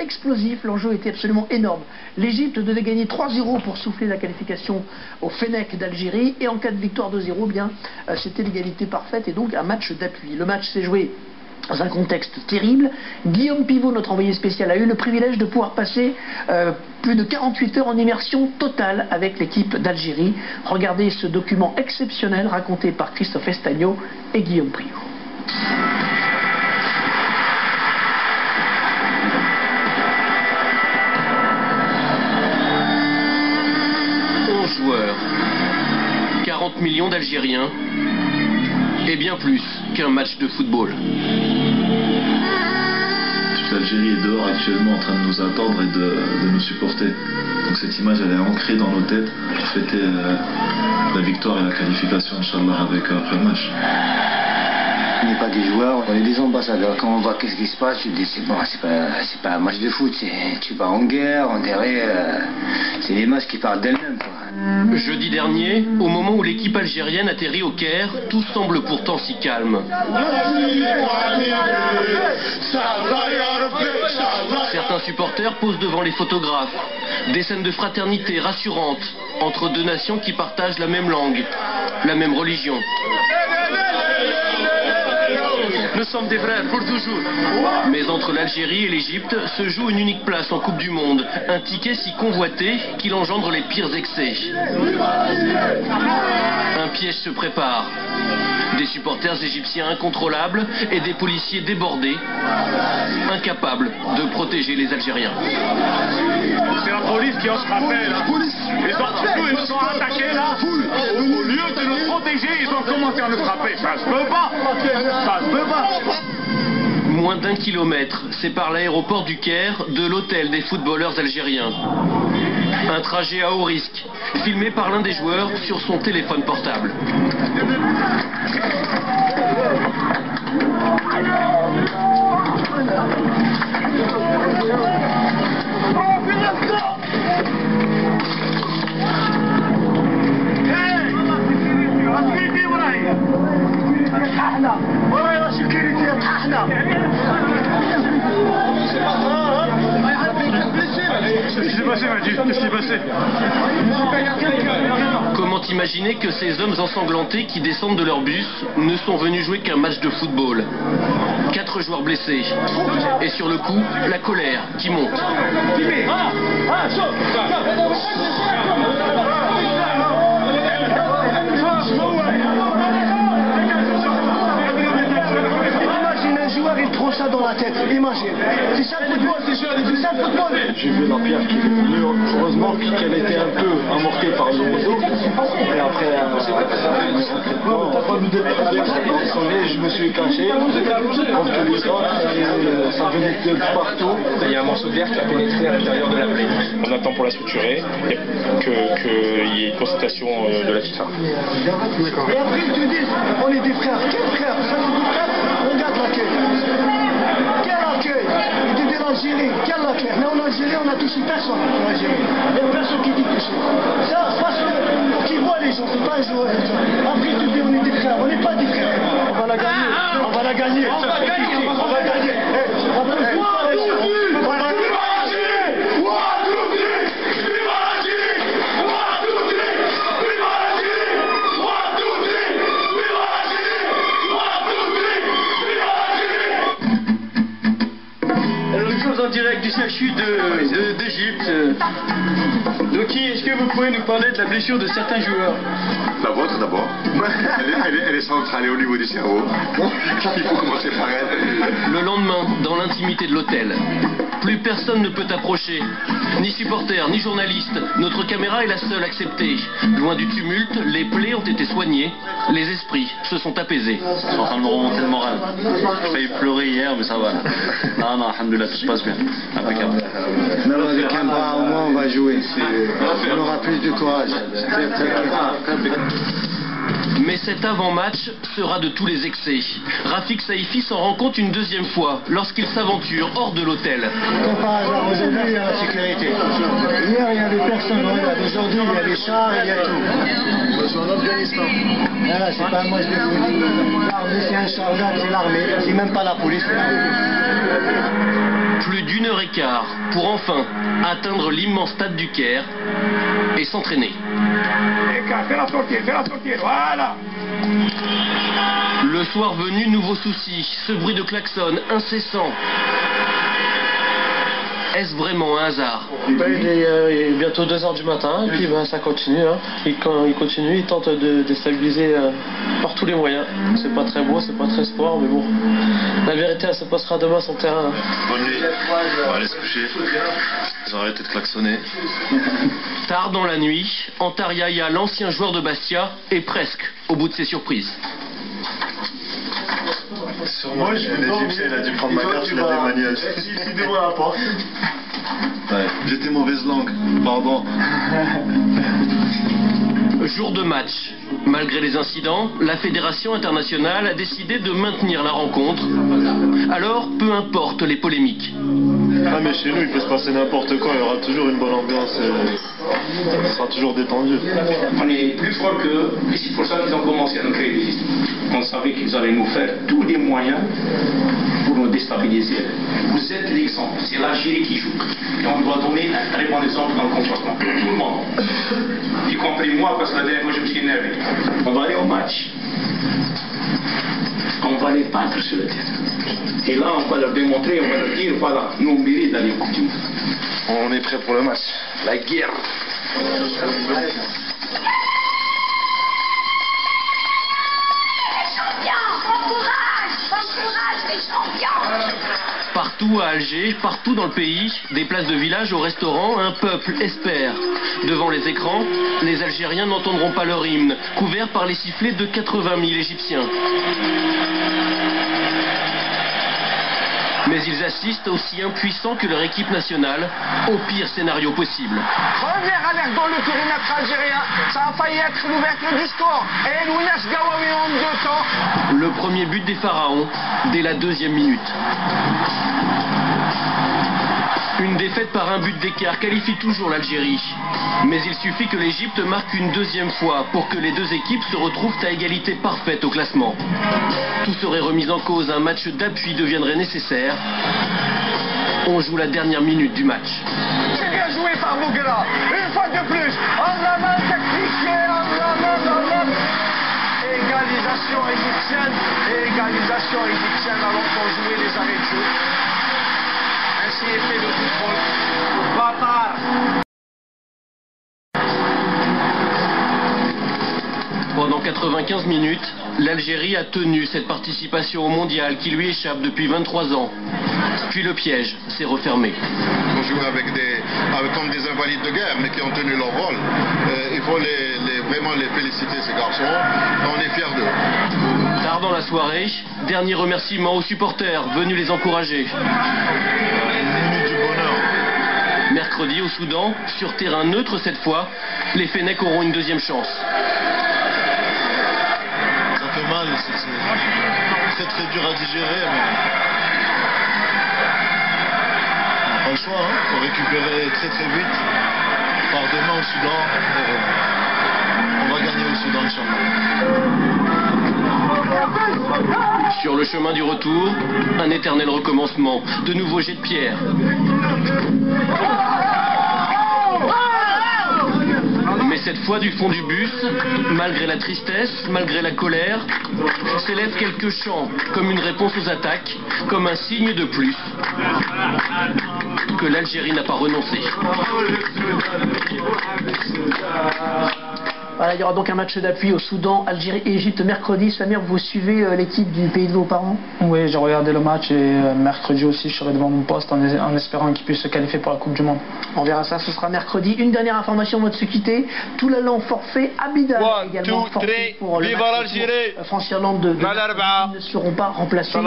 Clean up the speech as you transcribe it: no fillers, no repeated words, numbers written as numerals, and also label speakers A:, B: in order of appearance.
A: explosif, l'enjeu était absolument énorme. L'Égypte devait gagner 3-0 pour souffler la qualification au Fennec d'Algérie, et en cas de victoire 2-0, bien, c'était l'égalité parfaite et donc un match d'appui. Le match s'est joué dans un contexte terrible. Guillaume Pivot, notre envoyé spécial, a eu le privilège de pouvoir passer plus de 48 heures en immersion totale avec l'équipe d'Algérie. Regardez ce document exceptionnel raconté par Christophe Estagno et Guillaume Pivot.
B: Joueurs, 40 millions d'Algériens et bien plus qu'un match de football.
C: Toute l'Algérie est dehors actuellement en train de nous attendre et de nous supporter. Donc cette image elle est ancrée dans nos têtes pour fêter la victoire et la qualification, Inch'Allah, après le match.
D: On n'est pas des joueurs, on est des ambassadeurs. Quand on voit qu'est-ce qui se passe, tu te dis c'est bon, c'est pas un match de foot, tu pars en guerre, on dirait, c'est des matchs qui parlent d'elles-mêmes.
B: Jeudi dernier, au moment où l'équipe algérienne atterrit au Caire, tout semble pourtant si calme. Certains supporters posent devant les photographes. Des scènes de fraternité rassurantes entre deux nations qui partagent la même langue, la même religion. Nous sommes des frères pour toujours. Mais entre l'Algérie et l'Égypte se joue une unique place en Coupe du Monde. Un ticket si convoité qu'il engendre les pires excès. Un piège se prépare. Des supporters égyptiens incontrôlables et des policiers débordés, incapables de protéger les Algériens.
E: C'est la police qui ont frappé là. Ils nous ont attaqués là. Au lieu de nous protéger, ils ont commencé à nous frapper. Ça se peut pas. Ça se peut pas.
B: Moins d'1 kilomètre sépare l'aéroport du Caire de l'hôtel des footballeurs algériens. Un trajet à haut risque, filmé par l'un des joueurs sur son téléphone portable. Comment imaginer que ces hommes ensanglantés qui descendent de leur bus ne sont venus jouer qu'un match de football? 4 joueurs blessés. Et sur le coup, la colère qui monte.
F: Il prend ça dans la tête, imagine. C'est ça le football, c'est ça le football.
C: J'ai vu la pierre qui est venue, heureusement qu'elle était un peu amortée par le réseau. Et après, je me suis caché, comme tous les autres, ça venait de partout.
G: Il y a un morceau d'air qui a pénétré à l'intérieur de la plaie. On attend pour la structurer, qu'il y ait une constatation de la FIFA.
F: D'accord. Et après ils te disent, on est des frères. Quels frères? Ça c'est des frères? Regarde l'accueil. Quel accueil? Il était d'Algérie. Quel accueil? Mais en Algérie, on n'a touché personne. En Algérie. Il n'y a personne qui dit touché. Ça, parce qu'ils voient les gens, c'est pas un joueur. Après, tu dis, on est des frères. On n'est pas des frères. On va la gagner. On va la gagner. On va gagner. On va gagner.
H: En direct du CHU d'Égypte. Doki, est-ce que vous pouvez nous parler de la blessure de certains joueurs?
E: La vôtre d'abord. Elle est centrale au niveau du cerveau. Il faut commencer par elle.
B: Le lendemain, dans l'intimité de l'hôtel, plus personne ne peut approcher. Ni supporters, ni journalistes. Notre caméra est la seule acceptée. Loin du tumulte, les plaies ont été soignées. Les esprits se sont apaisés.
C: Je suis en train de me remonter le moral. J'ai failli pleurer hier, mais ça va. Non, alhamdoulilah, tout se passe bien. Impeccable.
D: Même avec un bras, au moins, on va jouer. On aura plus de courage.
B: Mais cet avant-match sera de tous les excès. Rafik Saïfi s'en rend compte une deuxième fois lorsqu'il s'aventure hors de l'hôtel.
F: Comme par hasard, aujourd'hui, il y a la sécurité. Hier, il y avait personne. Aujourd'hui, il y a les chars, il y a tout.
C: Je suis en Afghanistan.
F: Là, c'est pas un match de foot. L'armée, c'est un char, c'est l'armée. C'est même pas la police.
B: Plus d'1h15 pour enfin atteindre l'immense stade du Caire et s'entraîner.
E: Fais-la sortir, voilà.
B: Le soir venu, nouveau souci, ce bruit de klaxon incessant. Est-ce vraiment un hasard?
I: Il est bientôt 2h du matin et puis ça continue. Hein. Il continue, il tente de déstabiliser par tous les moyens. C'est pas très beau, c'est pas très sport, mais bon. La vérité, elle se passera demain sur le terrain.
C: Bonne nuit, on va aller se coucher. Ils ont arrêté de klaxonner.
B: Tard dans la nuit, Antaryaya, l'ancien joueur de Bastia, est presque au bout de ses surprises.
C: Sûrement, l'Égyptien, il a dû prendre ma carte, il a des manuels. Ouais, j'étais mauvaise langue, pardon.
B: Jour de match. Malgré les incidents, la Fédération internationale a décidé de maintenir la rencontre. Alors, peu importe les polémiques.
C: Ah mais chez nous, il peut se passer n'importe quoi, il y aura toujours une bonne ambiance, ça sera toujours détendu.
J: On est plus fort qu'eux, et c'est pour ça qu'ils ont commencé à nous créer des histoires. On savait qu'ils allaient nous faire tous les moyens pour nous déstabiliser. Vous êtes l'exemple, c'est l'Algérie qui joue. Et on doit donner un très bon exemple dans le comportement. Tout le monde. Y compris moi, parce que la dernière fois je me suis énervé. On va aller au match. On va les battre sur le terrain. Et là, on va leur démontrer, on va leur dire, voilà, nous on mérite d'aller au Coupe du Monde.
C: On est prêt pour le match. La guerre.
B: Partout à Alger, partout dans le pays, des places de village au restaurant, un peuple espère. Devant les écrans, les Algériens n'entendront pas leur hymne, couvert par les sifflets de 80 000 Égyptiens. Mais ils assistent aussi impuissants que leur équipe nationale au pire scénario possible.
F: Première alerte dans le périmètre algérien, ça a failli être l'ouverture du score. Et Lounas Gawawi en 2 temps.
B: Le premier but des Pharaons, dès la 2e minute. Une défaite par un but d'écart qualifie toujours l'Algérie. Mais il suffit que l'Égypte marque une 2e fois pour que les deux équipes se retrouvent à égalité parfaite au classement. Tout serait remis en cause, un match d'appui deviendrait nécessaire. On joue la dernière minute du match.
F: C'est bien joué par Bouguera, une fois de plus. En la main technique, en la main. Égalisation égyptienne alors qu'on jouait les arrêts de jeu. Ainsi est fait le football. Bâtard.
B: Pendant 95 minutes, l'Algérie a tenu cette participation au mondial qui lui échappe depuis 23 ans. Puis le piège s'est refermé.
K: Ils ont joué comme des invalides de guerre, mais qui ont tenu leur rôle. Il faut vraiment les féliciter, ces garçons. On est fiers d'eux.
B: Tard dans la soirée, dernier remerciement aux supporters venus les encourager.
C: Minute du bonheur.
B: Mercredi au Soudan, sur terrain neutre cette fois, les Fennecs auront une 2e chance.
C: Ça fait mal, c'est très dur à digérer, mais on n'a pas le choix, hein. Faut récupérer très vite. On part demain au Soudan, on va gagner au Soudan, Inch'Allah.
B: Sur le chemin du retour, un éternel recommencement, de nouveaux jets de pierre. Mais cette fois du fond du bus, malgré la tristesse, malgré la colère, s'élèvent quelques chants, comme une réponse aux attaques, comme un signe de plus que l'Algérie n'a pas renoncé.
A: Voilà, il y aura donc un match d'appui au Soudan, Algérie et Égypte mercredi. Samir, vous suivez l'équipe du pays de vos parents?
I: Oui, j'ai regardé le match et mercredi aussi, je serai devant mon poste en espérant qu'ils puissent se qualifier pour la Coupe du Monde.
A: On verra ça, ce sera mercredi. Une dernière information avant de se quitter. Toulalan forfait, Abidal également forfait pour le match France-Irlande de ne seront pas remplacés.